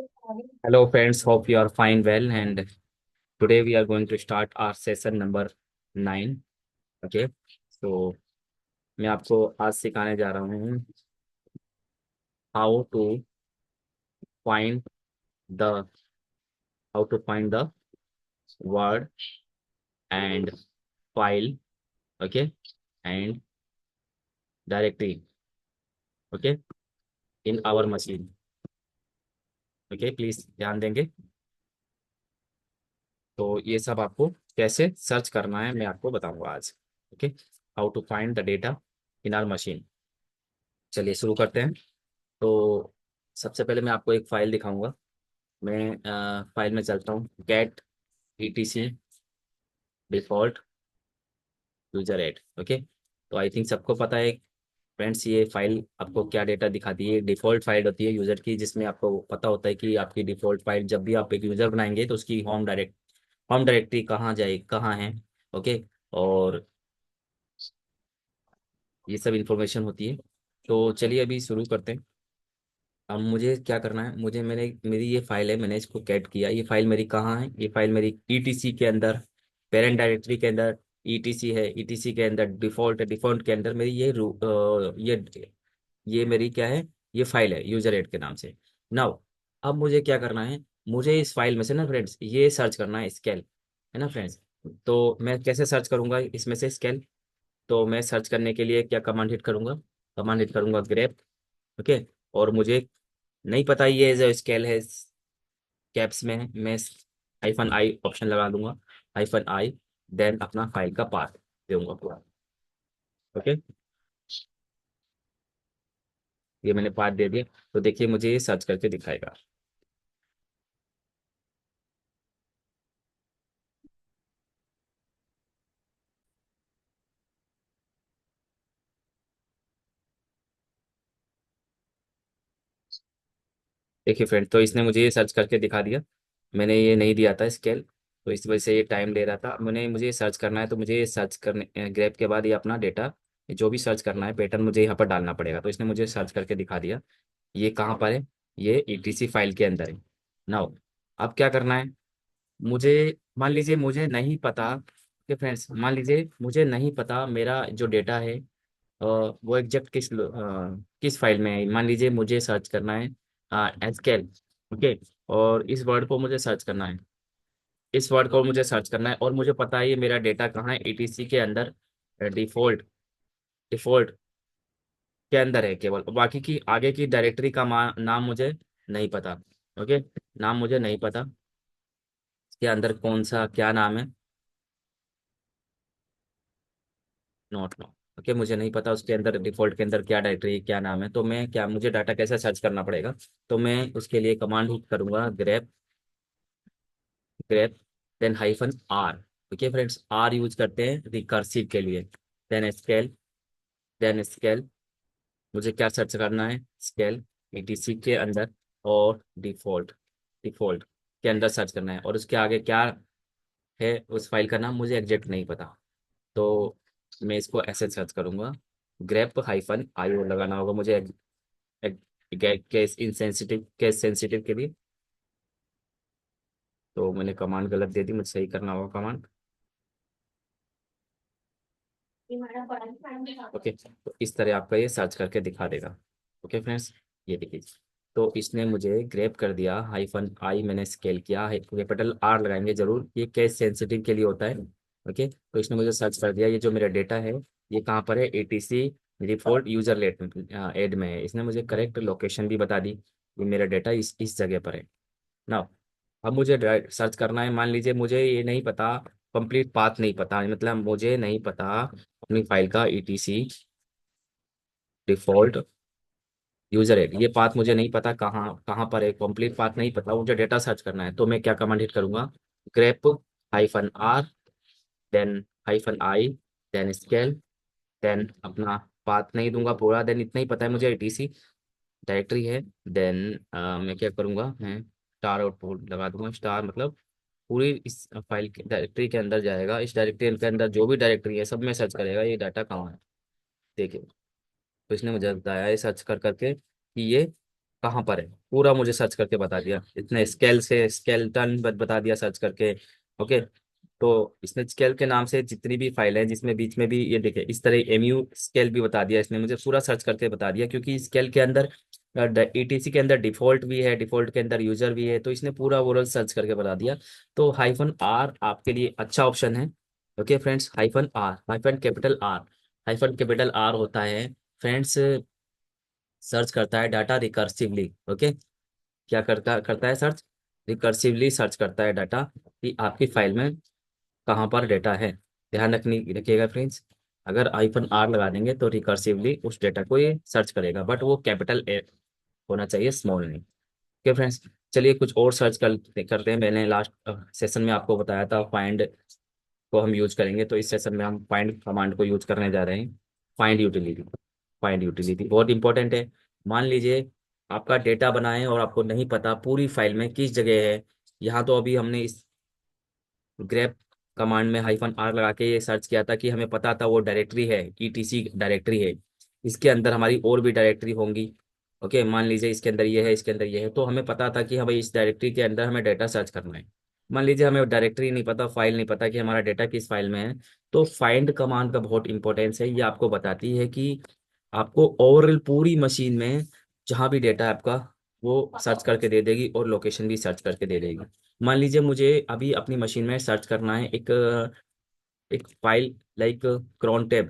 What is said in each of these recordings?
Hello, friends. Hope you are fine, well. And today we are going to start our session number 9. Okay. So मैं आपको आज सिखाने जा रहा हूँ how to find the how to find the word and file. Okay, and directory. Okay, in our machine. Okay, please ध्यान देंगे। तो ये सब आपको कैसे सर्च करना है मैं आपको बताऊंगा आज। Okay, how to find the data in our machine. चलिए शुरू करते हैं। तो सबसे पहले मैं आपको एक फाइल दिखाऊंगा। मैं फाइल में चलता हूँ, get etc default user add. Okay, तो आई थिंक सबको पता है फ्रेंड्स, ये फाइल आपको क्या डेटा दिखाती है। डिफॉल्ट फाइल होती है यूजर की, जिसमें आपको पता होता है कि आपकी डिफॉल्ट फाइल जब भी आप एक यूजर बनाएंगे तो उसकी होम डायरेक्टरी कहाँ जाए, कहाँ है। ओके, और ये सब इंफॉर्मेशन होती है। तो चलिए अभी शुरू करते हैं। अब मुझे क्या करना है, मुझे मेरी ये फाइल है, मैंने इसको कैट किया। ये फाइल मेरी कहाँ है? ये फाइल मेरी ईटीसी के अंदर, पेरेंट डायरेक्टरी के अंदर ईटीसी है। ईटीसी के अंदर डिफॉल्ट है, डिफॉल्ट के अंदर मेरी ये मेरी क्या है, ये फाइल है यूजर एड के नाम से। नाउ अब मुझे क्या करना है, मुझे इस फाइल में से ना फ्रेंड्स ये सर्च करना है, स्केल, है ना फ्रेंड्स। तो मैं कैसे सर्च करूंगा इसमें से स्केल? तो मैं सर्च करने के लिए क्या कमांड हिट करूंगा? कमांड हिट करूंगा ग्रेप। ओके, और मुझे नहीं पता ये जो स्केल है कैप्स में है, मैं -i ऑप्शन लगा दूंगा। -i, देन अपना फाइल का पाथ दूंगा पूरा। ओके, ये मैंने पाथ दे दिया। तो देखिए मुझे ये सर्च करके दिखाएगा। देखिए फ्रेंड, तो इसने मुझे ये सर्च करके दिखा दिया। मैंने ये नहीं दिया था स्केल, तो इस वजह से ये टाइम ले रहा था। मुझे सर्च करना है, तो मुझे ये सर्च करने ग्रैब के बाद ये अपना डेटा जो भी सर्च करना है पैटर्न मुझे यहाँ पर डालना पड़ेगा। तो इसने मुझे सर्च करके दिखा दिया। ये कहाँ पर है? ये ईटीसी फाइल के अंदर है। नाउ अब क्या करना है, मुझे मान लीजिए मुझे नहीं पता कि फ्रेंड्स, मान लीजिए मुझे नहीं पता मेरा जो डेटा है वो एग्जैक्ट किस फाइल में है। मान लीजिए मुझे सर्च करना है एसकेल। ओके, और इस वर्ड को मुझे सर्च करना है, इस वर्ड को मुझे सर्च करना है, और मुझे पता है ये मेरा डेटा कहाँ है, ईटीसी के अंदर डिफॉल्ट डिफॉल्ट के अंदर है केवल। बाकी की आगे की डायरेक्टरी का नाम मुझे नहीं पता। ओके, नाम मुझे नहीं पता इसके अंदर कौन सा क्या नाम है। Note no. ओके, मुझे नहीं पता उसके अंदर डिफॉल्ट के अंदर क्या डायरेक्टरी क्या नाम है। तो मैं क्या, मुझे डाटा कैसे सर्च करना पड़ेगा? तो मैं उसके लिए कमांड हिट करूंगा grep, grep then -r। Okay friends, R use करते हैं रिकर्सिव के लिए। देन स्केल, देन स्केल, मुझे क्या सर्च करना है? स्केल ईटीसी के अंदर, और डिफॉल्ट, डिफॉल्ट के अंदर सर्च करना है। और उसके आगे क्या है उस फाइल का नाम मुझे एग्जैक्ट नहीं पता। तो मैं इसको ऐसे सर्च करूंगा, ग्रेप -i लगाना होगा मुझे केस इनसेंसिटिव, केस सेंसिटिव के लिए। तो मैंने कमांड गलत दे दी, मुझे सही करना होगा कमांड। ओके, तो इस तरह आपका ये सर्च करके दिखा देगा। ओके फ्रेंड्स, ये देखिए। तो इसने मुझे ग्रेप कर दिया, -i मैंने स्केल किया है, कैपिटल R लगाएंगे जरूर, ये केस सेंसिटिव के लिए होता है। ओके, तो इसने मुझे सर्च कर दिया। ये जो मेरा डेटा है ये कहाँ पर है? ETC default user let add में है। इसने मुझे करेक्ट लोकेशन भी बता दी, ये मेरा डेटा इस जगह पर है ना। अब मुझे सर्च करना है। मान लीजिए मुझे ये नहीं पता, कंप्लीट पाथ नहीं पता, मतलब मुझे नहीं पता अपनी फाइल का ईटीसी डिफॉल्ट यूजर है, ये पाथ मुझे नहीं पता कहाँ कहाँ पर है, कंप्लीट पाथ नहीं पता, मुझे डेटा सर्च करना है। तो मैं क्या कमांड हिट करूंगा? Grep -r, then -i, then scale, then अपना पाथ नहीं दूंगा पूरा, देन इतना ही पता है मुझे ईटीसी डायरेक्टरी है। देन मैं क्या करूंगा, मैं स्टार आउटपुट लगा दूंगा। स्टार मतलब पूरी इस फाइल के डायरेक्टरी के अंदर जाएगा, इस डायरेक्टरी के अंदर जो भी डायरेक्टरी है सब में सर्च करेगा ये डाटा कहाँ है। देखिए, तो इसने मुझे बताया ये सर्च कर करके कि ये कहाँ पर है, पूरा मुझे सर्च करके बता दिया। इतने स्केल से स्केलेटन बता दिया सर्च करके। ओके। तो इसने स्केल के नाम से जितनी भी फाइल है, जिसमें बीच में भी ये देखे इस तरह एमयू स्केल भी बता दिया, इसने मुझे पूरा सर्च करके बता दिया, क्योंकि स्केल के अंदर ईटीसी के अंदर डिफॉल्ट भी है, डिफॉल्ट के अंदर यूजर भी है, तो इसने पूरा ओवरऑल सर्च करके बता दिया। तो हाइफन आर आपके लिए अच्छा ऑप्शन है। Okay friends, hyphen R, hyphen capital R, hyphen capital R होता है फ्रेंड्स, सर्च करता है डाटा रिकर्सिवली। ओके। क्या करता करता है सर्च, रिकर्सिवली सर्च करता है डाटा कि आपकी फाइल में कहाँ पर डेटा है। ध्यान रखनी रखिएगा फ्रेंड्स, अगर आईफन आर लगा देंगे तो रिकर्सिवली उस डेटा को ये सर्च करेगा, बट वो कैपिटल ए होना चाहिए, स्मॉल नहीं। ओके फ्रेंड्स, चलिए कुछ और सर्च करते हैं। मैंने लास्ट सेशन में आपको बताया था फाइंड को हम यूज करेंगे, तो इस सेशन में हम फाइंड कमांड को यूज करने जा रहे हैं। फाइंड यूटिलिटी, फाइंड यूटिलिटी बहुत इंपॉर्टेंट है। मान लीजिए आपका डेटा बनाए और आपको नहीं पता पूरी फाइल में किस जगह है। यहाँ तो अभी हमने इस ग्रेप कमांड में हाइफन आर लगा के ये सर्च किया था कि हमें पता था वो डायरेक्टरी है, ईटीसी डायरेक्टरी है। इसके अंदर हमारी और भी डायरेक्टरी होंगी। ओके, मान लीजिए इसके अंदर ये है, इसके अंदर ये है, तो हमें पता था कि हमें इस डायरेक्टरी के अंदर हमें डाटा सर्च करना है। मान लीजिए हमें डायरेक्टरी नहीं पता, फाइल नहीं पता कि हमारा डाटा किस फाइल में है, तो फाइंड कमांड का बहुत इंपॉर्टेंस है। ये आपको बताती है कि आपको ओवरऑल पूरी मशीन में जहाँ भी डेटा है आपका, वो सर्च करके दे देगी और लोकेशन भी सर्च करके दे देगी। मान लीजिए मुझे अभी अपनी मशीन में सर्च करना है एक एक फाइल लाइक क्रॉन टैब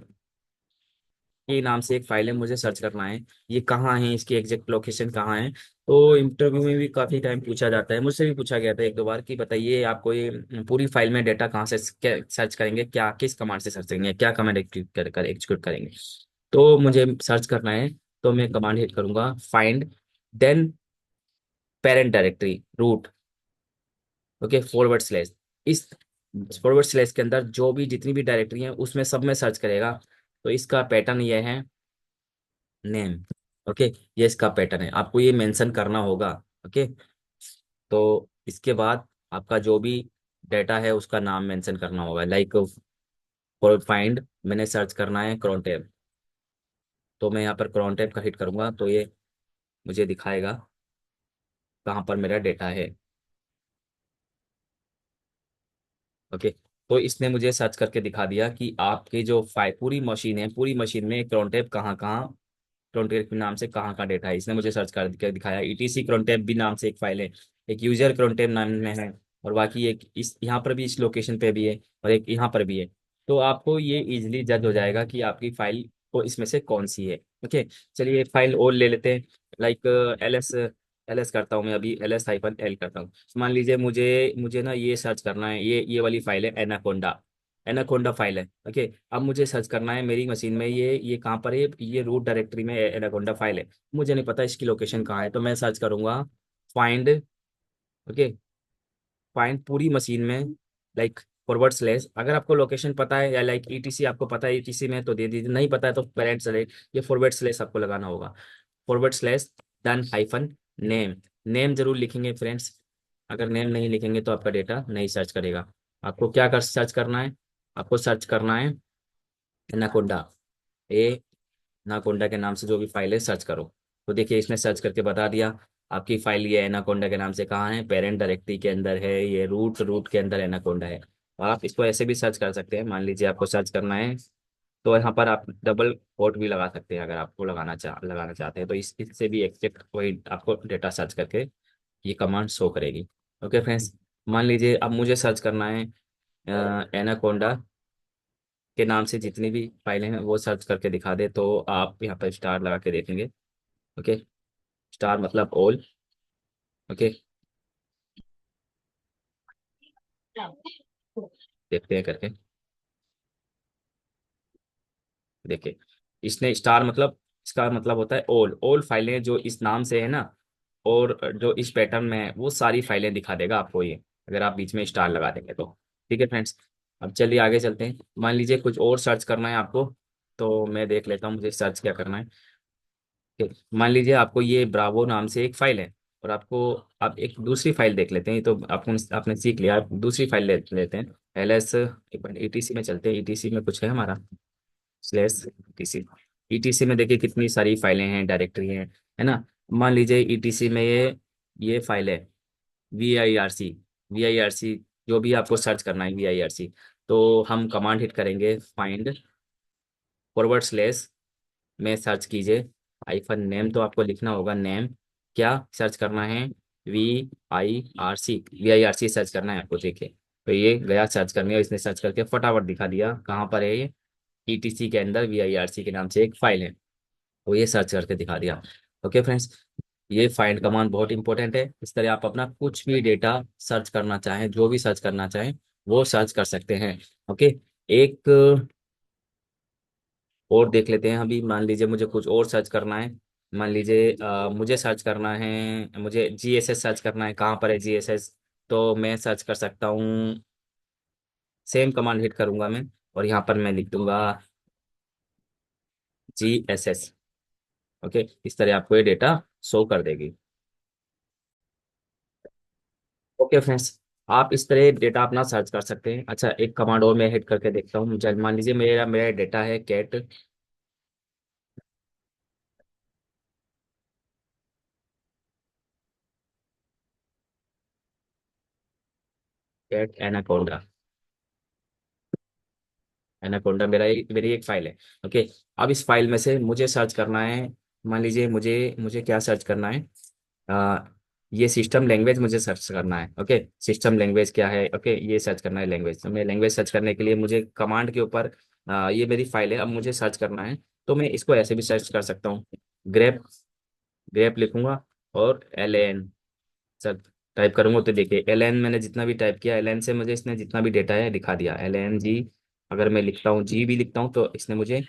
के नाम से एक फाइल है, मुझे सर्च करना है ये कहाँ है, इसकी एग्जैक्ट लोकेशन कहाँ है। तो इंटरव्यू में भी काफ़ी टाइम पूछा जाता है, मुझसे भी पूछा गया था एक दो बार कि बताइए आपको ये पूरी फाइल में डेटा कहाँ से सर्च करेंगे, क्या किस कमांड से सर्च करेंगे, क्या कमांड एग्जीक्यूट करेंगे। तो मुझे सर्च करना है, तो मैं कमांड हिट करूंगा find, then parent directory root. Okay, forward slash. इस फॉरवर्ड स्लैश के अंदर जो भी जितनी भी डायरेक्टरी है उसमें सब में सर्च करेगा। तो इसका पैटर्न ये है, नेम। ओके, ये इसका पैटर्न है, आपको ये मेंशन करना होगा। ओके, तो इसके बाद आपका जो भी डेटा है उसका नाम मेंशन करना होगा, लाइक फॉर फाइंड मैंने सर्च करना है क्रोन टैब, तो मैं यहाँ पर क्रोन टैब का हिट करूंगा तो ये मुझे दिखाएगा कहाँ पर मेरा डेटा है। ओके, तो इसने मुझे सर्च करके दिखा दिया कि आपकी जो फाइल पूरी मशीन है, पूरी मशीन में क्रोनटेप कहाँ कहाँ, क्रोनटेप के नाम से कहाँ कहाँ डेटा है, इसने मुझे सर्च करके दिखाया। ईटीसी क्रोनटेप भी नाम से एक फाइल है, एक यूजर क्रोनटेप नाम में है, और बाकी एक इस यहाँ पर भी, इस लोकेशन पे भी है, और एक यहाँ पर भी है। तो आपको ये इजिली जज हो जाएगा कि आपकी फाइल को इसमें से कौन सी है। ओके, चलिए एक फाइल और ले लेते हैं, like L S, L S करता हूँ मैं अभी, एल एस हाइफन एल करता हूँ। मान लीजिए मुझे मुझे ना ये सर्च करना है, ये वाली फाइल है एनाकोंडा, एनाकोंडा फाइल है। ओके, अब मुझे सर्च करना है मेरी मशीन में ये कहाँ पर है, ये रूट डायरेक्टरी में एनाकोंडा फाइल है। मुझे नहीं पता इसकी लोकेशन कहाँ है, तो मैं सर्च करूंगा फाइंड। ओके, फाइंड पूरी मशीन में, लाइक फॉरवर्ड स्लैश, अगर आपको लोकेशन पता है या लाइक ईटीसी आपको पता है ईटीसी में तो दे दीजिए, नहीं पता है तो पेरेंट सेलेक्ट, ये फॉरवर्ड स्लैश आपको लगाना होगा। Forward slash done hyphen name, name जरूर लिखेंगे फ्रेंड्स, अगर नेम नहीं लिखेंगे तो आपका डेटा नहीं सर्च करेगा। आपको क्या कर सर्च करना है, आपको सर्च करना है एनाकोंडा, ए नाकोंडा के नाम से जो भी फाइल है सर्च करो। तो देखिए इसने सर्च करके बता दिया आपकी फाइल ये एनाकोंडा के नाम से कहाँ है, पेरेंट डायरेक्टरी के अंदर है, ये रूट रूट के अंदर एनाकोंडा है। और आप इसको ऐसे भी सर्च कर सकते हैं, मान लीजिए आपको सर्च करना है तो यहाँ पर आप डबल कोट भी लगा सकते हैं, अगर आपको लगाना चाहते हैं तो इससे भी एग्जैक्ट वही आपको डेटा सर्च करके ये कमांड शो करेगी। ओके फ्रेंड्स, मान लीजिए अब मुझे सर्च करना है एनाकोंडा के नाम से जितनी भी फाइलें हैं वो सर्च करके दिखा दे, तो आप यहाँ पर स्टार लगा के देखेंगे। ओके, स्टार मतलब ऑल। ओके, देखते हैं करके, देखिए इसने स्टार मतलब, इसका मतलब होता है ऑल, ऑल फाइलें जो इस नाम से है ना, और जो इस पैटर्न में है वो सारी फाइलें दिखा देगा आपको ये, अगर आप बीच में स्टार लगा देंगे तो। ठीक है फ्रेंड्स, अब चलिए आगे चलते हैं। मान लीजिए कुछ और सर्च करना है आपको, तो मैं देख लेता हूँ मुझे सर्च क्या करना है। ठीक, मान लीजिए आपको ये ब्रावो नाम से एक फाइल है, और आपको आप एक दूसरी फाइल देख लेते हैं, तो आपको आपने सीख लिया, आप दूसरी फाइल लेते हैं। एल एस, एक मिनट ईटीसी में चलते हैं, ईटीसी में कुछ है हमारा स्लैश ईटीसी। ईटीसी में देखिए कितनी सारी फाइलें हैं, डायरेक्टरी हैं, है ना। मान लीजिए ईटीसी में ये फाइल है, वी आई आर सी जो भी आपको सर्च करना है वी आई आर सी। तो हम कमांड हिट करेंगे फाइंड /, में सर्च कीजिए हाइफन नेम, तो आपको लिखना होगा नेम, क्या सर्च करना है, V I R C search करना है आपको, देखिए। तो ये गया सर्च करने और इसने सर्च करके फटाफट दिखा दिया कहाँ पर है ये, ईटीसी के अंदर वी आई आर सी के नाम से एक फाइल है, तो ये सर्च करके दिखा दिया। ओके फ्रेंड्स, ये फाइंड कमांड बहुत इंपॉर्टेंट है। इस तरह आप अपना कुछ भी डेटा सर्च करना चाहें, जो भी सर्च करना चाहें वो सर्च कर सकते हैं। ओके, एक और देख लेते हैं। अभी मान लीजिए मुझे कुछ और सर्च करना है। मान लीजिए मुझे सर्च करना है, मुझे जीएसएस सर्च करना है, कहाँ पर है जीएसएस। तो मैं सर्च कर सकता हूँ, सेम कमांड हिट करूंगा मैं, और यहाँ पर मैं लिख दूंगा जीएसएस। ओके, इस तरह आपको ये डेटा शो कर देगी। ओके फ्रेंड्स, आप इस तरह डेटा अपना सर्च कर सकते हैं। अच्छा, एक कमांड और मैं हिट करके देखता हूँ। मान लीजिए मेरा मेरा डेटा है कैट, कैट एनाकोंडा। एनाकोंडा मेरी एक फाइल है। ओके, अब इस फाइल में से मुझे सर्च करना है। मान लीजिए मुझे मुझे क्या सर्च करना है, आ, ये सिस्टम लैंग्वेज मुझे सर्च करना है। ओके, सिस्टम लैंग्वेज क्या है, ओके ये सर्च करना है लैंग्वेज। तो मैं लैंग्वेज सर्च करने के लिए मुझे कमांड के ऊपर ये मेरी फाइल है, अब मुझे सर्च करना है। तो मैं इसको ऐसे भी सर्च कर सकता हूँ, ग्रेप, ग्रेप लिखूंगा और LAN सर टाइप करूंगा, तो देखिए LN मैंने जितना भी टाइप किया, LN से मुझे इसने जितना भी डेटा है दिखा दिया। LNG अगर मैं लिखता हूँ, जी भी लिखता हूँ, तो इसने मुझे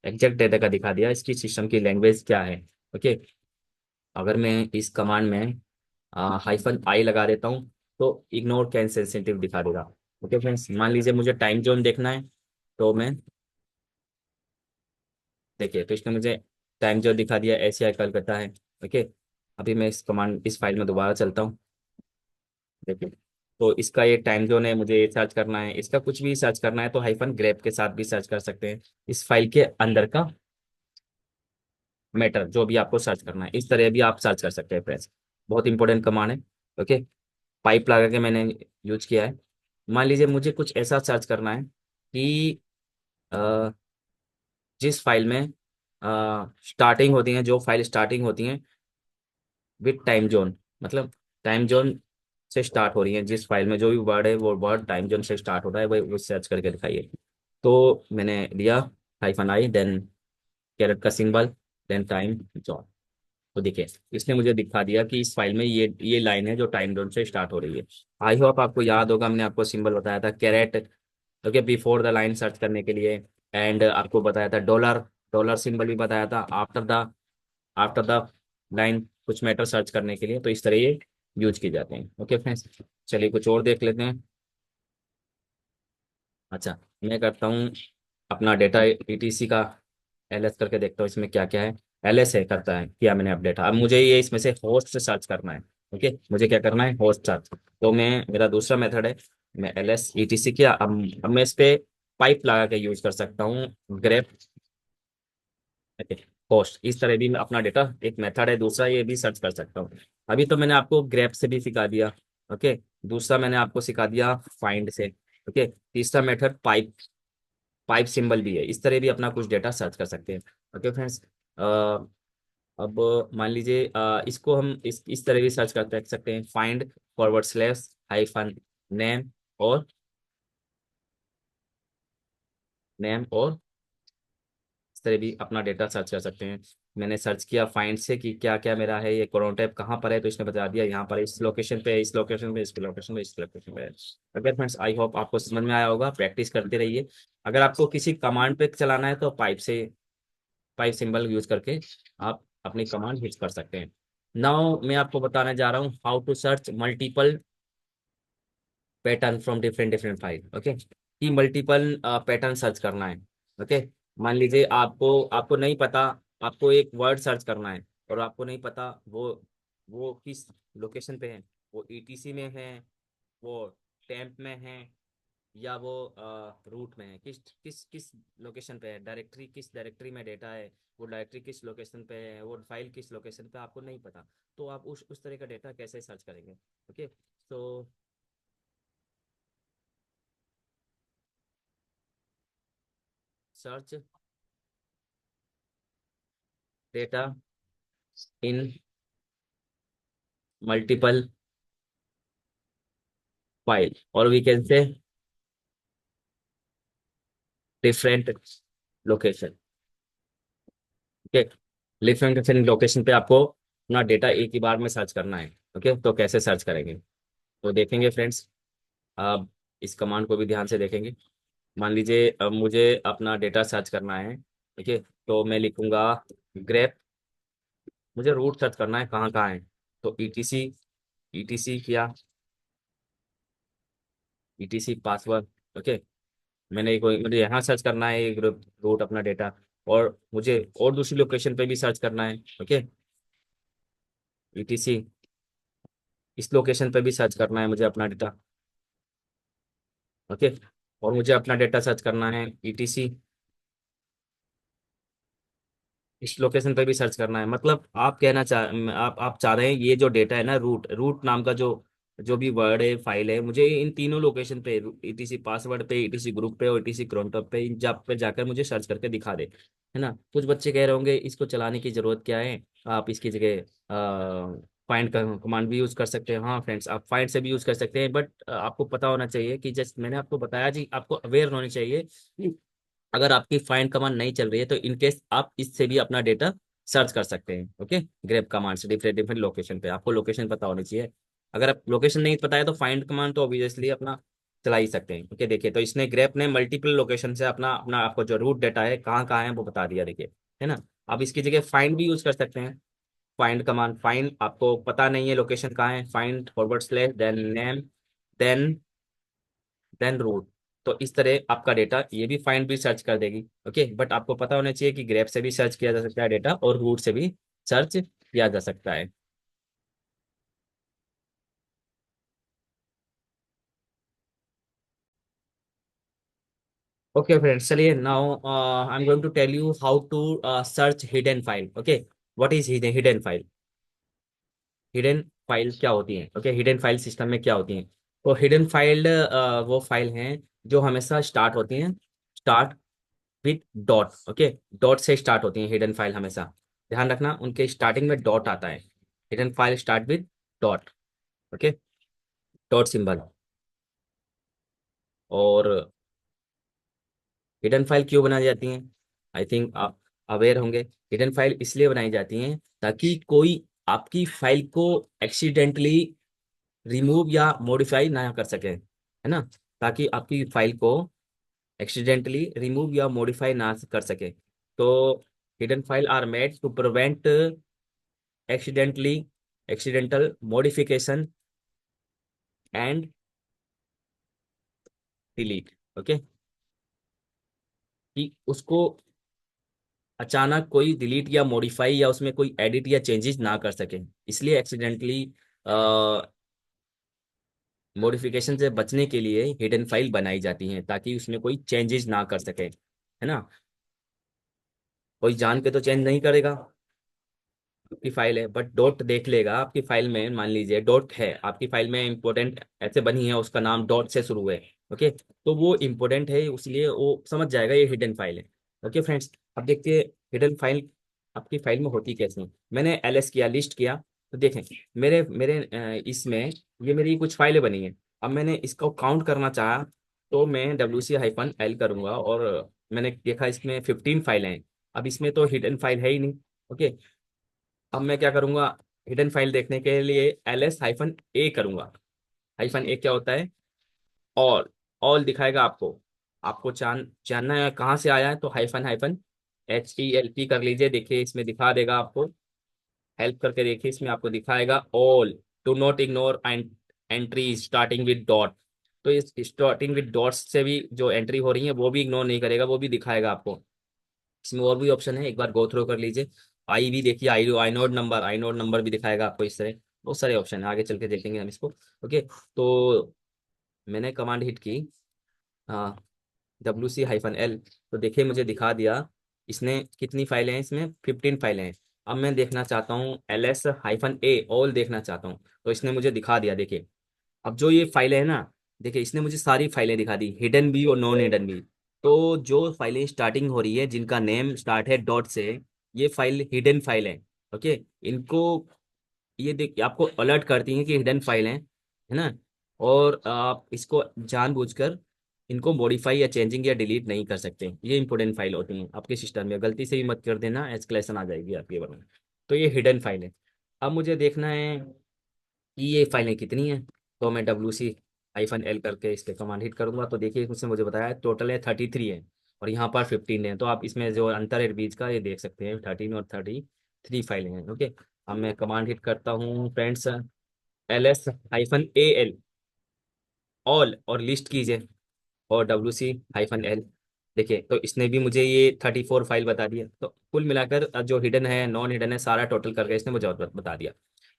एग्जैक्ट डेटा का दिखा दिया, इसकी सिस्टम की लैंग्वेज क्या है। ओके, अगर मैं इस कमांड में -i लगा देता हूँ, तो इग्नोर कैन सेंसिटिव दिखा देगा। ओके फ्रेंड्स, मान लीजिए मुझे टाइम जोन देखना है, तो मैं देखिए, तो इसने मुझे टाइम जोन दिखा दिया, एशिया कलकत्ता है। ओके, अभी मैं इस फाइल में दोबारा चलता हूँ, देखिए। तो इसका ये टाइम जोन है, मुझे ये सर्च करना है, इसका कुछ भी सर्च करना है तो हाइफन ग्रेप के साथ भी सर्च कर सकते हैं, इस फाइल के अंदर का मैटर जो भी आपको सर्च करना है, इस तरह भी आप सर्च कर सकते हैं फ्रेंड्स। बहुत इंपॉर्टेंट कमांड है। ओके, पाइप लगा के मैंने यूज किया है। मान लीजिए मुझे कुछ ऐसा सर्च करना है कि अ, जिस फाइल में स्टार्टिंग होती है, जो फाइल स्टार्टिंग होती है विद टाइम जोन, मतलब टाइम जोन से स्टार्ट हो रही है, जिस फाइल में जो भी वर्ड है वो वर्ड टाइम जोन से स्टार्ट हो रहा है, वही वो सर्च करके दिखाइए। तो मैंने दिया -i, देन कैरेट का सिंबल, देन टाइम जोन। तो देखिए, इसने मुझे दिखा दिया कि इस फाइल में ये लाइन है जो टाइम जोन से स्टार्ट हो रही है। आई होप आपको याद होगा, मैंने आपको सिंबल बताया था caret, okay, before the line search करने के लिए। एंड आपको बताया था डॉलर, डॉलर सिंबल भी बताया था आफ्टर द लाइन, कुछ मैटर सर्च करने के लिए। तो इस तरह ये यूज किए जाते हैं। ओके फ्रेंड्स, चलिए कुछ और देख लेते हैं। अच्छा, मैं करता हूँ अपना डेटा ईटीसी का LS करके देखता हूँ इसमें क्या क्या है। LS है, करता है, किया मैंने अपडेट। अब मुझे ये इसमें से होस्ट से सर्च करना है। ओके, मुझे क्या करना है, होस्ट सर्च। तो मैं, मेरा दूसरा मेथड है, मैं LS ETC किया। अब मैं इस पे पाइप लगा के यूज कर सकता हूँ, ग्रेप होस्ट। इस तरह भी मैं अपना डेटा, एक मेथड है दूसरा, ये भी सर्च कर सकता हूँ। अभी तो मैंने आपको ग्रेप से भी सिखा दिया। ओके, दूसरा मैंने आपको सिखा दिया फाइंड से। ओके, तीसरा मेथड पाइप, पाइप सिंबल भी है, इस तरह भी अपना कुछ डेटा सर्च कर सकते हैं। ओके फ्रेंड्स, अब मान लीजिए इसको हम इस तरह भी सर्च कर सकते हैं, फाइंड /हाइफन नेम और और इस तरह भी अपना डेटा सर्च कर सकते हैं। मैंने सर्च किया फाइंड से कि क्या क्या मेरा है, ये कोरोना टैब कहाँ पर है, तो इसने बता दिया यहाँ पर इस लोकेशन पे, इस लोकेशन पे, इस लोकेशन पे, इस लोकेशन पे है। अगर फ्रेंड्स, आई होप आपको समझ में आया होगा, प्रैक्टिस करते रहिए। अगर आपको किसी कमांड पे चलाना है तो पाइप सिंबल यूज करके आप अपनी कमांड हिट कर सकते हैं। नाउ मैं आपको बताने जा रहा हूँ how to search multiple pattern from different different file. Okay, कि मल्टीपल पैटर्न सर्च करना है। ओके, मान लीजिए आपको आपको नहीं पता, आपको एक वर्ड सर्च करना है और आपको नहीं पता वो किस लोकेशन पे है, वो ईटीसी में है, वो टेम्प में है, या वो रूट में है, किस किस किस लोकेशन पे है, डायरेक्टरी किस डायरेक्टरी में डेटा है, वो डायरेक्टरी किस लोकेशन पे है, वो फाइल किस लोकेशन पे, आपको नहीं पता। तो आप उस तरह का डेटा कैसे सर्च करेंगे? ओके, तो search data in multiple file, और we can say different location. Okay, different different location पे आपको अपना डेटा एक ही बार में सर्च करना है। ओके, तो कैसे सर्च करेंगे, तो देखेंगे फ्रेंड्स। आप इस कमांड को भी ध्यान से देखेंगे। मान लीजिए अब मुझे अपना डेटा सर्च करना है। ठीक है, तो मैं लिखूंगा ग्रेप, मुझे रूट सर्च करना है कहाँ कहाँ है। तो ईटीसी, ईटीसी किया, ईटीसी पासवर्ड। ओके, मुझे यहाँ सर्च करना है एक रूट अपना डेटा, और मुझे और दूसरी लोकेशन पे भी सर्च करना है। ओके, ईटीसी इस लोकेशन पे भी सर्च करना है मुझे अपना डेटा। ओके, और मुझे अपना डेटा सर्च करना है ईटीसी इस लोकेशन पे भी सर्च करना है। मतलब आप कहना चाह आप चाह रहे हैं ये जो डेटा है ना, रूट रूट नाम का जो जो भी वर्ड है, फाइल है, मुझे इन तीनों लोकेशन पे, ईटीसी पासवर्ड पे, ईटीसी ग्रुप पे और ईटीसी क्रॉन्टॉप पे, इन जब पे जाकर मुझे सर्च करके दिखा दे, है ना। कुछ बच्चे कह रहे होंगे इसको चलाने की जरूरत क्या है, आप इसकी जगह फाइंड का कमांड भी यूज कर सकते हैं। हाँ फ्रेंड्स, आप फाइंड से भी यूज कर सकते हैं, बट आपको पता होना चाहिए कि जस्ट मैंने आपको बताया जी, आपको अवेयर होनी चाहिए कि अगर आपकी फाइंड कमांड नहीं चल रही है तो इनकेस आप इससे भी अपना डेटा सर्च कर सकते हैं। ओके, ग्रेप कमांड से डिफरेंट डिफरेंट लोकेशन पे, आपको लोकेशन पता होनी चाहिए। अगर आप लोकेशन नहीं पता है तो फाइंड कमांड तो ऑब्वियसली अपना चला ही सकते हैं। ओके, देखिए तो इसने ग्रेप ने मल्टीपल लोकेशन से अपना अपना आपको जो रूट डेटा है कहाँ कहाँ है वो बता दिया, देखिए, है ना। आप इसकी जगह फाइंड भी यूज कर सकते हैं। फाइंड कमांड, फाइंड आपको पता नहीं है लोकेशन कहाँ है, find forward slash then name then root. तो इस तरह आपका डेटा ये भी फाइंड भी सर्च कर देगी। ओके, बट आपको पता होना चाहिए कि ग्रेप से भी सर्च किया जा सकता है डेटा, और रूट से भी सर्च किया जा सकता है। ओके फ्रेंड्स, चलिए now I am going to tell you how to search hidden file. Okay, what is hidden file? Hidden file क्या होती है? ओके, हिडन फाइल सिस्टम में क्या होती है? तो हिडन फाइल वो फाइल हैं जो हमेशा स्टार्ट होती हैं, start with dot. Okay, dot से स्टार्ट होती हैं हिडन फाइल हमेशा, ध्यान रखना उनके स्टार्टिंग में डॉट आता है। Hidden file start with dot. Okay, dot symbol. और हिडन फाइल क्यों बनाई जाती हैं, आई थिंक आप अवेयर होंगे। हिडन फाइल इसलिए बनाई जाती हैं ताकि कोई आपकी फाइल को एक्सीडेंटली रिमूव या मॉडिफाई ना कर सके, है ना। ताकि आपकी फाइल को एक्सीडेंटली रिमूव या मॉडिफाई ना कर सके। तो hidden file are made to prevent accidentally accidental modification and delete. Okay, कि उसको अचानक कोई डिलीट या मॉडिफाई या उसमें कोई एडिट या चेंजेस ना कर सके, इसलिए एक्सीडेंटली मॉडिफिकेशन से बचने के लिए हिडन फाइल बनाई जाती हैं, ताकि उसमें कोई चेंजेस ना कर सके, है ना। कोई जान के तो चेंज नहीं करेगा, आपकी फाइल है बट डॉट देख लेगा आपकी फाइल में, मान लीजिए डॉट है आपकी फाइल में, इंपॉर्टेंट ऐसे बनी है, उसका नाम डॉट से शुरू है। ओके, तो वो इंपॉर्टेंट है इसलिए वो समझ जाएगा ये हिडन फाइल है। ओके फ्रेंड्स, अब देखते हैं हिडन फाइल आपकी फाइल में होती कैसे हैं। मैंने एलएस किया, लिस्ट किया, तो देखें मेरे मेरे इसमें ये मेरी कुछ फाइलें बनी हैं। अब मैंने इसको काउंट करना चाहा तो मैं WC-L करूंगा, और मैंने देखा इसमें 15 फाइलें हैं। अब इसमें तो हिडन फाइल है ही नहीं। ओके, अब मैं क्या करूंगा, हिडन फाइल देखने के लिए LS-A करूंगा। -A क्या होता है? ऑल, ऑल दिखाएगा आपको। आपको जानना है कहाँ से आया है, तो HELP कर लीजिए, देखिए इसमें दिखा देगा आपको। हेल्प करके देखिए, इसमें आपको दिखाएगा all, do not ignore entry starting with dot. तो इस स्टार्टिंग विद डॉट्स से भी जो एंट्री हो रही है वो भी इग्नोर नहीं करेगा, वो भी दिखाएगा आपको। इसमें और भी ऑप्शन है, एक बार गो थ्रू कर लीजिए। आई भी देखिए, आई नोड नंबर भी दिखाएगा आपको, इस तरह बहुत सारे ऑप्शन है, आगे चल के देखेंगे हम इसको। ओके, तो मैंने कमांड हिट की, हाँ, WC-L। तो देखिए मुझे दिखा दिया इसने कितनी फाइलें हैं, इसमें 15 फाइलें हैं। अब मैं देखना चाहता हूँ LS-A ऑल देखना चाहता हूँ, तो इसने मुझे दिखा दिया। देखिए अब जो ये फाइलें हैं ना, देखिए इसने मुझे सारी फाइलें दिखा दी, हिडन भी और नॉन हिडन भी। तो जो फाइलें स्टार्टिंग हो रही है जिनका नेम स्टार्ट है डॉट से, ये फाइल हिडन फाइल है। ओके, इनको ये देख आपको अलर्ट करती हैं कि हिडन फाइल है ना। और आप इसको जानबूझकर इनको मॉडिफाई या चेंजिंग या डिलीट नहीं कर सकते। ये इंपॉर्टेंट फाइल होती हैं आपके सिस्टम में, गलती से भी मत कर देना, एस्केलेशन आ जाएगी आपके बारे में। तो ये हिडन फाइल है। अब मुझे देखना है कि ये फाइलें कितनी हैं। तो मैं WC-L करके इसके कमांड हिट करूंगा, तो देखिए उसने मुझे बताया टोटल है 33 है, और यहाँ पर 15 है। तो आप इसमें जो अंतर है बीच का, ये देख सकते हैं 13 और 33 फाइलें हैं। ओके, अब मैं कमांड हिट करता हूँ फ्रेंड्स, LS-A L ऑल और लिस्ट कीजिए, और WC-L। देखिए तो इसने भी मुझे ये 34 फाइल बता दिया। तो कुल मिलाकर जो हिडन है नॉन हिडन है सारा टोटल करके इसने मुझे बता दिया।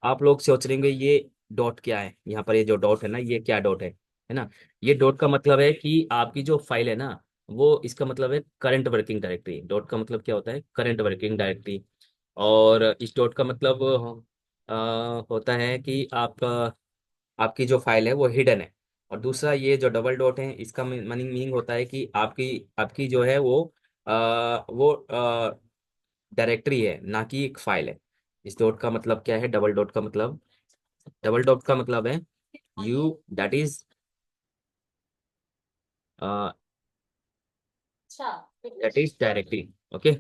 आप लोग सोच रहे होंगे ये डॉट क्या है, यहाँ पर ये जो डॉट है ना, ये क्या डॉट है ना। ये डॉट का मतलब है कि आपकी जो फाइल है ना, वो इसका मतलब है करंट वर्किंग डायरेक्टरी। डॉट का मतलब क्या होता है, करंट वर्किंग डायरेक्टरी। और इस डॉट का मतलब होता है कि आपकी जो फाइल है वो हिडन है। और दूसरा ये जो डबल डॉट है, इसका मीनिंग होता है कि आपकी आपकी जो है वो डायरेक्टरी है, ना कि एक फाइल है। इस डॉट का मतलब क्या है, डबल डॉट का मतलब, डबल डॉट का मतलब है you that is directory. Okay,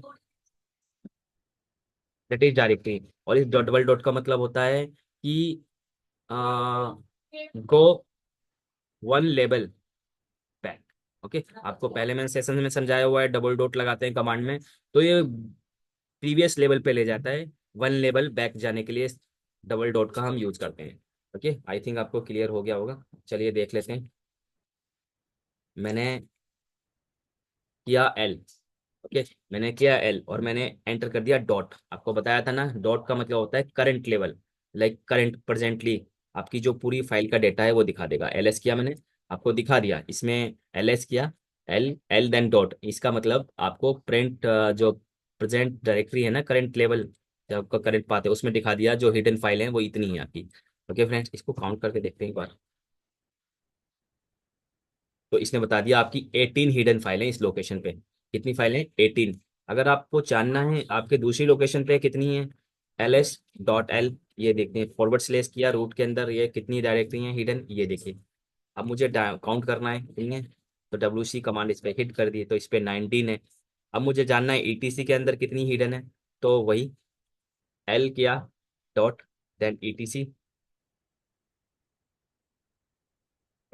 that is directory. और इस डबल डॉट का मतलब होता है कि go one level back. Okay, आपको पहले मैंने सेशन में समझाया हुआ है, डबल डॉट लगाते हैं कमांड में, तो ये प्रीवियस लेवल पे ले जाता है। वन लेवल बैक जाने के लिए डबल डॉट का हम यूज करते हैं। ओके, आई थिंक आपको क्लियर हो गया होगा। चलिए देख लेते हैं। मैंने किया एल। ओके, मैंने किया एल और मैंने एंटर कर दिया डॉट। आपको बताया था ना, डॉट का मतलब होता है current level, like current presently आपकी जो पूरी फाइल का डेटा है वो दिखा देगा। एलएस किया मैंने, आपको दिखा दिया इसमें। एलएस किया, एल एल देन डॉट, इसका मतलब आपको प्रिंट जो प्रेजेंट डायरेक्टरी है ना, करंट लेवल जब आपका करंट पाथ है उसमें दिखा दिया, जो हिडन फाइल है वो इतनी है आपकी। ओके फ्रेंड्स, इसको काउंट करके देखते हैं एक बार। तो इसने बता दिया आपकी 18 हिडन फाइलें इस लोकेशन पे। कितनी फाइलें, 18। अगर आपको जानना है आपके दूसरी लोकेशन पे कितनी है, LS.L, ये देखते हैं, फॉरवर्ड स्लेश किया रूट के अंदर, ये कितनी डायरेक्टरी है हिडन, ये देखिए। अब मुझे काउंट करना है कितनी है, तो WC कमांड इस पे हिट कर दी, तो इस पे 19 है। अब मुझे जानना है ETC के अंदर कितनी हिडन है, तो वही L किया डॉट देन ETC।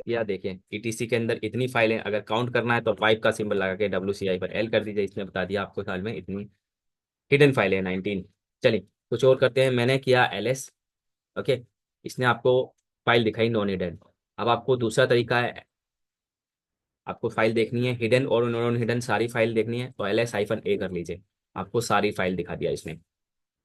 या देखें ETC के अंदर इतनी फाइलें, अगर काउंट करना है तो 5 का सिंबल लगा के WCI पर L कर दीजिए। इसने बता दिया आपको साल में इतनी हिडन फाइलें 19। चलिए कुछ और करते हैं। मैंने किया LS। ओके, इसने आपको फाइल दिखाई नॉन हिडन। अब आपको दूसरा तरीका है, आपको फाइल देखनी है हिडन और नॉन हिडन सारी फाइल देखनी है, तो LS-A कर लीजिए। आपको सारी फाइल दिखा दिया इसने।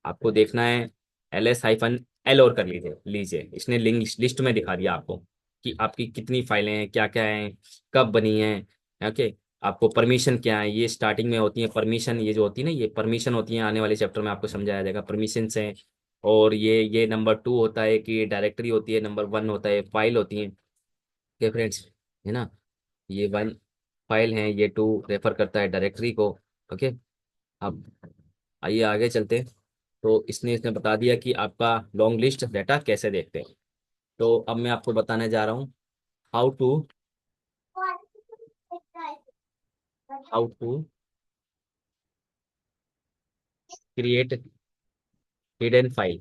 आपको देखना है LS-L और कर लीजिए लीजिए, इसने लिंक लिस्ट में दिखा दिया आपको कि आपकी कितनी फाइलें हैं, क्या क्या हैं, कब बनी हैं। ओके, आपको परमिशन क्या है, ये स्टार्टिंग में होती है परमिशन, ये जो होती है ना, ये परमिशन होती है, आने वाले चैप्टर में आपको समझाया जाएगा परमिशन से। और ये नंबर 2 होता है कि डायरेक्टरी होती है, नंबर 1 होता है फाइल होती है। ओके फ्रेंड्स, है ना, ये 1 फाइल है, ये 2 रेफर करता है डायरेक्टरी को। ओके, अब आइए आगे चलते हैं। तो इसने इसने बता दिया कि आपका लॉन्ग लिस्ट डाटा कैसे देखते हैं। तो अब मैं आपको बताने जा रहा हूँ how to how to create hidden file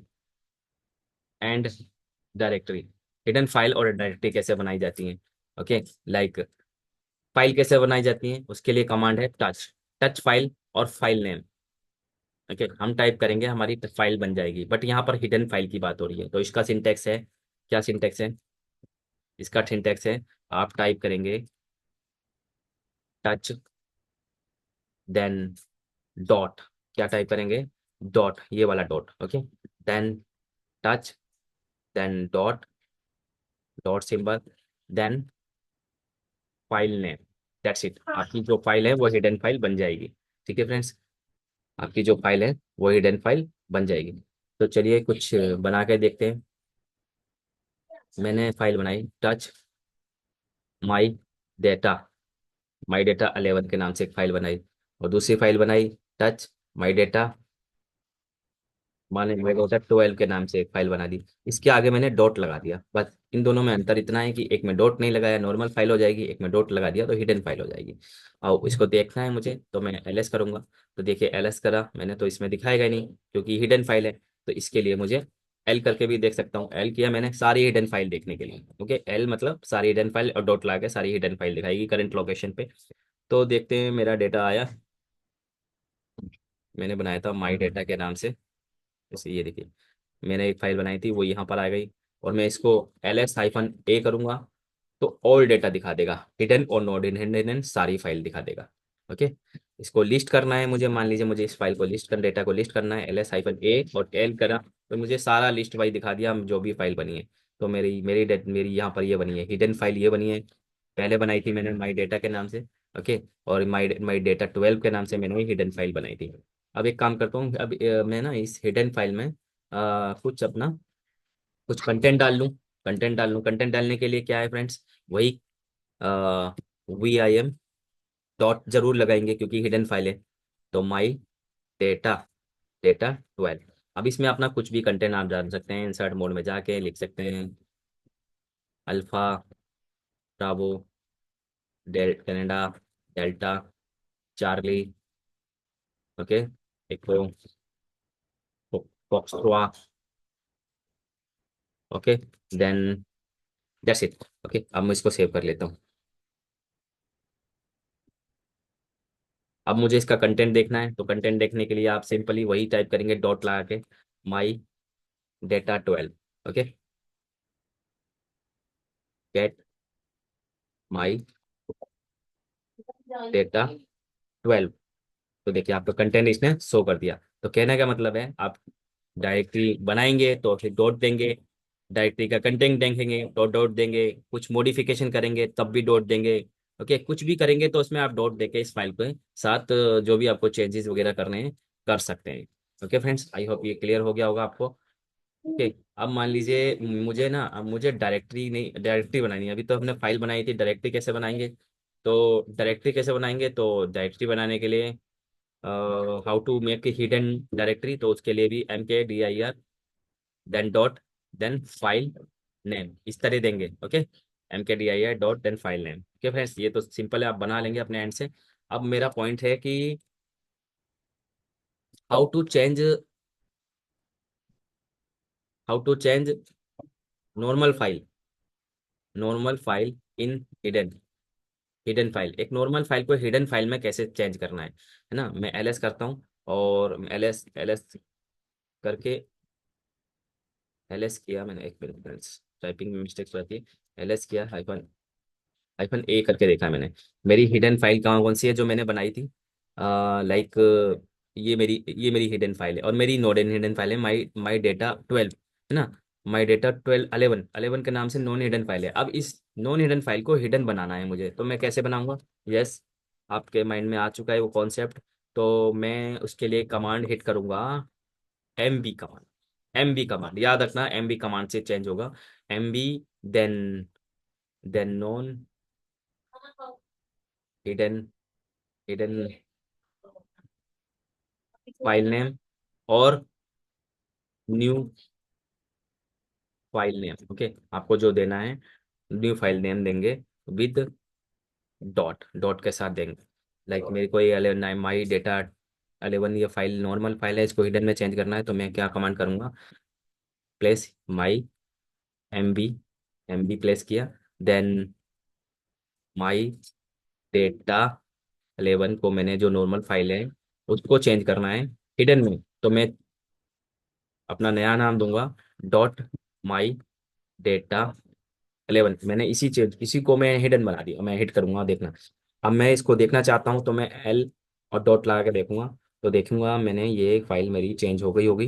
and directory. Hidden file और डायरेक्टरी कैसे बनाई जाती हैं। ओके, लाइक फाइल कैसे बनाई जाती है, उसके लिए कमांड है टच, टच फाइल और फाइल नेम। ओके, हम टाइप करेंगे हमारी फाइल बन जाएगी, बट यहाँ पर हिडन फाइल की बात हो रही है, तो इसका सिंटेक्स है, क्या सिंटेक्स है, इसका सिंटेक्स है, आप टाइप करेंगे टच देन डॉट, क्या टाइप करेंगे, डॉट, ये वाला dot. Okay, then touch then dot, dot symbol, then file name. That's it, आपकी जो फाइल है वो हिडन फाइल बन जाएगी। ठीक है फ्रेंड्स, आपकी जो फाइल है वो हिडन फाइल बन जाएगी। तो चलिए कुछ बना के देखते हैं। मैंने फाइल बनाई touch my data, my data 11 के नाम से एक फाइल बनाई, और दूसरी फाइल बनाई टच माई डेटा, माने माई डेटा 12 के नाम से एक फाइल बना दी। इसके आगे मैंने डॉट लगा दिया, बस इन दोनों में अंतर इतना है कि एक में डॉट नहीं लगाया नॉर्मल फाइल हो जाएगी, एक में डॉट लगा दिया तो हिडन फाइल हो जाएगी। और इसको देखना है मुझे तो मैं एल एस करूंगा। तो देखिए एल एस करा मैंने तो इसमें दिखाएगा ही नहीं क्योंकि हिडन फाइल है। तो इसके लिए मुझे एल करके भी देख सकता हूँ, एल किया मैंने सारी हिडन फाइल देखने के लिए। ओके, एल मतलब सारी हिडन फाइल, और डॉट लगा के सारी हिडन फाइल दिखाएगी करंट लोकेशन पे। तो देखते हैं मेरा डेटा आया, मैंने बनाया था माई डेटा के नाम से। जैसे ये देखिए मैंने एक फाइल बनाई थी वो यहाँ पर आ गई, और मैं इसको ls-a करूँगा तो ऑल डेटा दिखा देगा, हिडन और नॉट हिडन सारी फाइल दिखा देगा। ओके, इसको लिस्ट करना है मुझे, मान लीजिए मुझे इस फाइल को लिस्ट कर डेटा को लिस्ट करना है, ls-a और एल करा तो मुझे सारा लिस्ट वाइज दिखा दिया जो भी फाइल बनी है। तो मेरी यहाँ पर ये बनी है हिडन फाइल, ये बनी है, पहले बनाई थी मैंने माई डेटा के नाम से। ओके, और माई माई डेटा 12 के नाम से मैंने हिडन फाइल बनाई थी। अब एक काम करता हूँ, अब मैं ना इस हिडन फाइल में कुछ अपना कुछ कंटेंट डाल लूँ। कंटेंट डालने के लिए क्या है फ्रेंड्स, वही VIM डॉट जरूर लगाएंगे क्योंकि हिडन फाइल है। तो माई डेटा डेटा 12, अब इसमें अपना कुछ भी कंटेंट आप डाल सकते हैं, इंसर्ट मोड में जाके लिख सकते हैं alpha, bravo, Canada, delta, Charlie, okay, एक foxtrot, okay, then that's it. Okay, अब मैं इसको सेव कर लेता हूँ। अब मुझे इसका कंटेंट देखना है, तो कंटेंट देखने के लिए आप सिंपली वही टाइप करेंगे डॉट लगा के my data 12। Okay, get my data 12। तो देखिए आपका कंटेंट इसने शो कर दिया। तो कहने का मतलब है आप डायरेक्टरी बनाएंगे तो फिर डॉट देंगे, डायरेक्टरी का कंटेंट देखेंगे तो डॉट देंगे, कुछ मॉडिफिकेशन करेंगे तब भी डॉट देंगे। ओके, कुछ भी करेंगे तो उसमें आप डॉट देके इस फाइल के साथ जो भी आपको चेंजेस वगैरह करने हैं कर सकते हैं। ओके फ्रेंड्स, आई होप ये क्लियर हो गया होगा आपको। ओके, अब मान लीजिए मुझे ना, अब मुझे डायरेक्टरी नहीं, डायरेक्टरी बनानी है। अभी तो हमने फाइल बनाई थी, डायरेक्टरी कैसे बनाएंगे? तो डायरेक्टरी कैसे बनाएंगे, तो डायरेक्टरी बनाने के लिए how to make hidden directory, तो उसके लिए भी mkdir then dot then file name इस तरह देंगे। Okay, mkdir dot then file name. Okay friends, ये तो सिंपल है, आप बना लेंगे अपने एंड से। अब मेरा पॉइंट है कि how to change how to change normal file, normal file in hidden, hidden file. एक नॉर्मल फाइल को हिडन फाइल में कैसे चेंज करना है ना। मैं ls करता हूँ, और ls करके ls किया मैंने, एक मिनट फ्रेंड्स टाइपिंग में मिस्टेक्स रहती है। ls किया -a करके देखा मैंने, मेरी हिडन फाइल कहाँ कौन सी है जो मैंने बनाई थी। लाइक ये मेरी हिडन फाइल है, और मेरी नॉन हिडन फाइल है माई माई डेटा 12, है ना। माई डेटा 12 11 के नाम से नॉन हिडन फाइल है। अब इस नॉन हिडन फाइल को हिडन बनाना है मुझे, तो मैं कैसे बनाऊंगा? यस, आपके माइंड में आ चुका है वो कॉन्सेप्ट। तो मैं उसके लिए कमांड हिट करूंगा, MB कमांड। MB कमांड याद रखना, MB कमांड से चेंज होगा। MB then non hidden hidden file name और न्यू फाइल नेम। ओके, आपको जो देना है न्यू फाइल नेम देंगे विद डॉट, डॉट के साथ देंगे। लाइक मेरे को ये 11 माई डेटा 11 ये फाइल नॉर्मल फाइल है, इसको हिडन में चेंज करना है, तो मैं क्या कमांड करूँगा, place my MB, MB place किया, देन माई डेटा 11 को मैंने जो नॉर्मल फाइल है उसको चेंज करना है हिडन में, तो मैं अपना नया नाम दूंगा डॉट माई डेटा 11। मैंने इसी को मैं हिडन बना दिया, मैं हिट करूंगा देखना। अब मैं इसको देखना चाहता हूँ तो मैं एल और डॉट लगा के देखूंगा, तो देखूंगा मैंने ये फाइल मेरी चेंज हो गई होगी।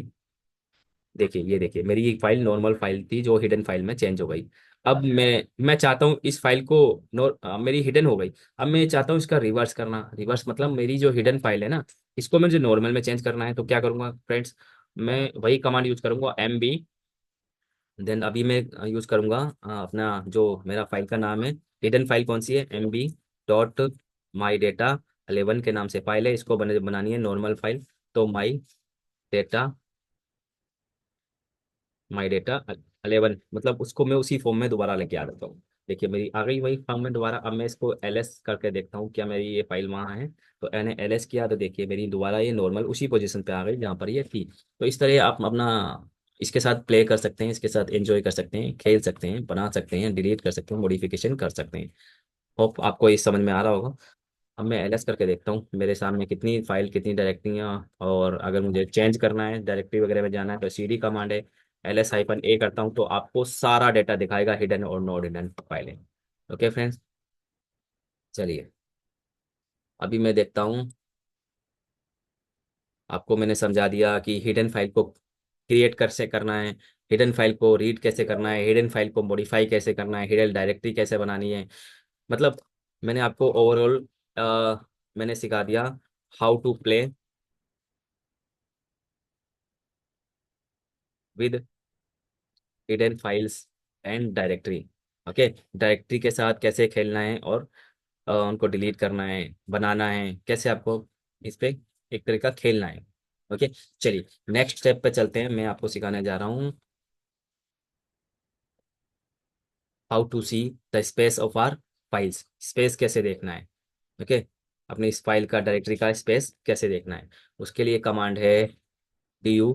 देखिए, ये देखिए, मेरी एक फाइल नॉर्मल फाइल थी जो हिडन फाइल में चेंज हो गई। अब मैं चाहता हूँ इस फाइल को, मेरी हिडन हो गई। अब मैं चाहता हूँ इसका रिवर्स करना। रिवर्स मतलब मेरी जो हिडन फाइल है ना, इसको मुझे नॉर्मल में चेंज करना है। तो क्या करूँगा फ्रेंड्स, मैं वही कमांड यूज करूँगा, MB। देन अभी मैं यूज करूँगा अपना जो मेरा फाइल का नाम है, हिडन फाइल कौन सी है, MB.माई डेटा 11 के नाम से फाइल है। इसको बनानी है नॉर्मल फाइल। तो डेटा माई डेटा 11, मतलब उसको मैं उसी फॉर्म में दोबारा लेके आ जाता हूँ। देखिए मेरी आ गई वही फॉर्म में दोबारा। अब मैं इसको LS करके देखता हूँ क्या मेरी ये फाइल वहाँ है। तो मैंने LS किया तो देखिए मेरी दोबारा ये नॉर्मल उसी पोजीशन पे आ गई जहाँ पर ये थी। तो इस तरह आप अपना इसके साथ प्ले कर सकते हैं, इसके साथ एंजॉय कर सकते हैं, खेल सकते हैं, बना सकते हैं, डिलीट कर सकते हैं, मॉडिफिकेशन कर सकते हैं। होप आपको ये समझ में आ रहा होगा। अब मैं LS करके देखता हूँ मेरे सामने कितनी फाइल, कितनी डायरेक्टरियाँ। और अगर मुझे चेंज करना है, डायरेक्टरी वगैरह में जाना है, तो CD कमांड है, LS-A करता हूँ तो आपको सारा डेटा दिखाएगा, हिडन और नॉट हिडन फाइलें। ओके फ्रेंड्स, चलिए अभी मैं देखता हूँ। आपको मैंने समझा दिया कि हिडन फाइल को क्रिएट कैसे करना है, हिडन फाइल को रीड कैसे करना है, हिडन फाइल को मॉडिफाई कैसे करना है, हिडन डायरेक्टरी कैसे बनानी है। मतलब मैंने आपको ओवरऑल मैंने सिखा दिया how to play with hidden files and directory. Okay, directory के साथ कैसे खेलना है और उनको डिलीट करना है, बनाना है, कैसे आपको इस पे एक तरीका खेलना है। ओके, चलिए नेक्स्ट स्टेप पे चलते हैं। मैं आपको सिखाने जा रहा हूँ how to see the space of our files. Space कैसे देखना है। ओके, अपनी इस फाइल का, डायरेक्टरी का स्पेस कैसे देखना है। उसके लिए कमांड है DU।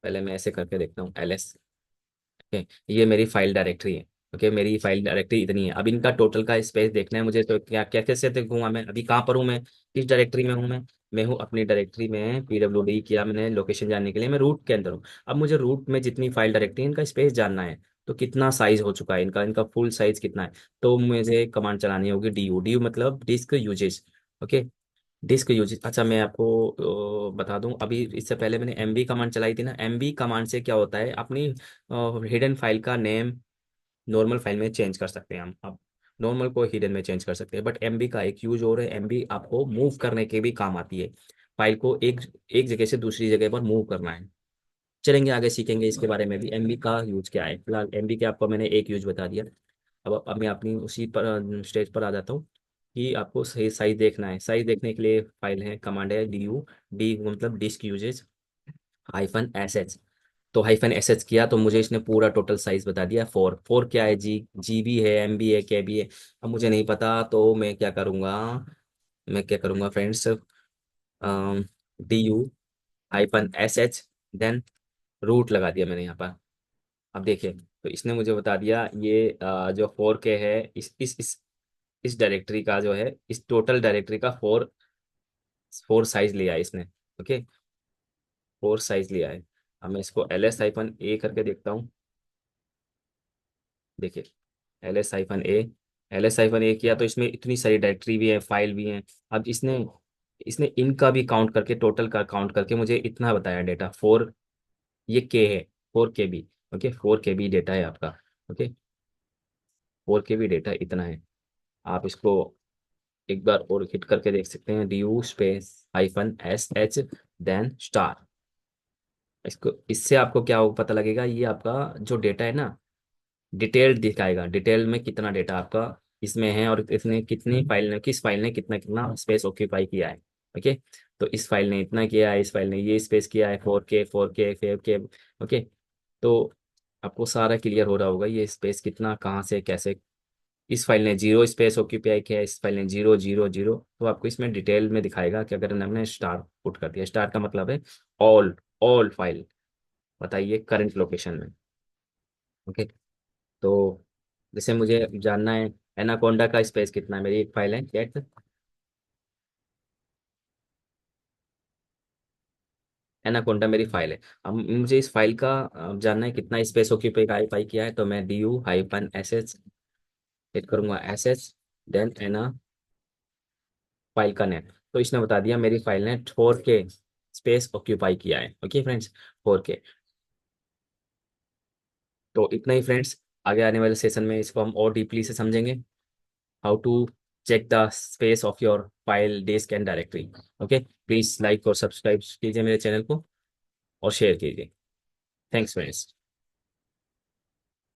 पहले मैं ऐसे करके देखता हूँ, LS। ओके, ये मेरी फाइल डायरेक्टरी है। ओके, मेरी फाइल डायरेक्टरी इतनी है। अब इनका टोटल का स्पेस देखना है मुझे, तो क्या क्या कैसे देखूंगा मैं, अभी कहाँ पर हूँ मैं, किस डायरेक्टरी में हूँ मैं हूँ अपनी डायरेक्टरी में। PWD किया मैंने लोकेशन जानने के लिए, मैं रूट के अंदर हूँ। अब मुझे रूट में जितनी फाइल डायरेक्टरी है इनका स्पेस जानना है। तो कितना साइज हो चुका है इनका, इनका फुल साइज कितना है। तो मुझे कमांड चलानी होगी DU मतलब disk usage. Okay, disk use. अच्छा मैं आपको बता दूं, अभी इससे पहले मैंने MB कमांड चलाई थी ना। MB कमांड से क्या होता है, अपनी हिडन फाइल का नेम नॉर्मल फाइल में चेंज कर सकते हैं हम। अब नॉर्मल को हिडन में चेंज कर सकते हैं, बट MB का एक यूज और है, MB आपको मूव करने के भी काम आती है। फाइल को एक एक जगह से दूसरी जगह पर मूव करना है। चलेंगे आगे सीखेंगे इसके बारे में भी, MB का यूज क्या है। फिलहाल MB के आपको मैंने एक यूज बता दिया। अब मैं अपनी उसी पर स्टेज पर आ जाता हूँ कि आपको सही साइज देखना है। साइज देखने के लिए फाइल है, कमांड है DU। डी मतलब डिस्क यूजेज -SH। तो -SH किया तो मुझे इसने पूरा टोटल साइज बता दिया। 4 क्या है, GB है, MB है, KB है। अब मुझे नहीं पता तो मैं क्या करूँगा फ्रेंड्स, DU-SH, देन रूट लगा दिया मैंने यहाँ पर। अब देखिए, तो इसने मुझे बता दिया ये जो 4K है, इस डायरेक्टरी का जो है, इस टोटल डायरेक्टरी का फोर फोर साइज लिया है इसने। ओके, 4 साइज लिया है। अब मैं इसको LS-A करके देखता हूँ। देखिए, LS-A, LS-A किया तो इसमें इतनी सारी डायरेक्टरी भी है, फाइल भी है। अब इसने इसने इनका भी काउंट करके, टोटल का काउंट करके मुझे इतना बताया डेटा 4। ये K है, 4 KB। ओके, 4 KB डेटा है आपका। ओके, 4 KB डेटा इतना है। आप इसको एक बार और हिट करके देख सकते हैं, DU-SH देन स्टार। इसको, इससे आपको क्या पता लगेगा, ये आपका जो डेटा है ना, डिटेल दिखाएगा, डिटेल में कितना डेटा आपका इसमें है और इसने कितनी फाइल ने, किस फाइल ने कितना कितना स्पेस ऑक्यूपाई किया है। ओके, तो इस फाइल ने इतना किया है, इस फाइल ने ये स्पेस किया है, 4K 5K। ओके, तो आपको सारा क्लियर हो रहा होगा ये स्पेस कितना, कहाँ से कैसे। इस फाइल ने 0 स्पेस ऑक्यूपाई किया है, इस फाइल ने 0 0 0। तो आपको इसमें डिटेल में दिखाएगा कि अगर हमने स्टार पुट कर दिया, स्टार का मतलब है ऑल, ऑल फाइल बताइए करंट लोकेशन में। ओके, तो जैसे मुझे जानना है एनाकोंडा का स्पेस कितना है, मेरी एक फाइल है गेट एनाकोंडा, मेरी फाइल है। अब मुझे इस फाइल का जानना है कितना स्पेस ऑक्यूपाई किया है। तो मैं DU-SH हिट करूंगा, SH देन एना फाइल का नेम। तो इसने बता दिया मेरी फाइल ने 4K स्पेस ऑक्यूपाई किया है। Okay friends, 4K। तो इतना ही फ्रेंड्स, आगे आने वाले सेशन में इसको हम और डीपली से समझेंगे, how to check the space of your file disk and directory। Okay, please like और सब्सक्राइब कीजिए मेरे चैनल को और शेयर कीजिए। Thanks friends.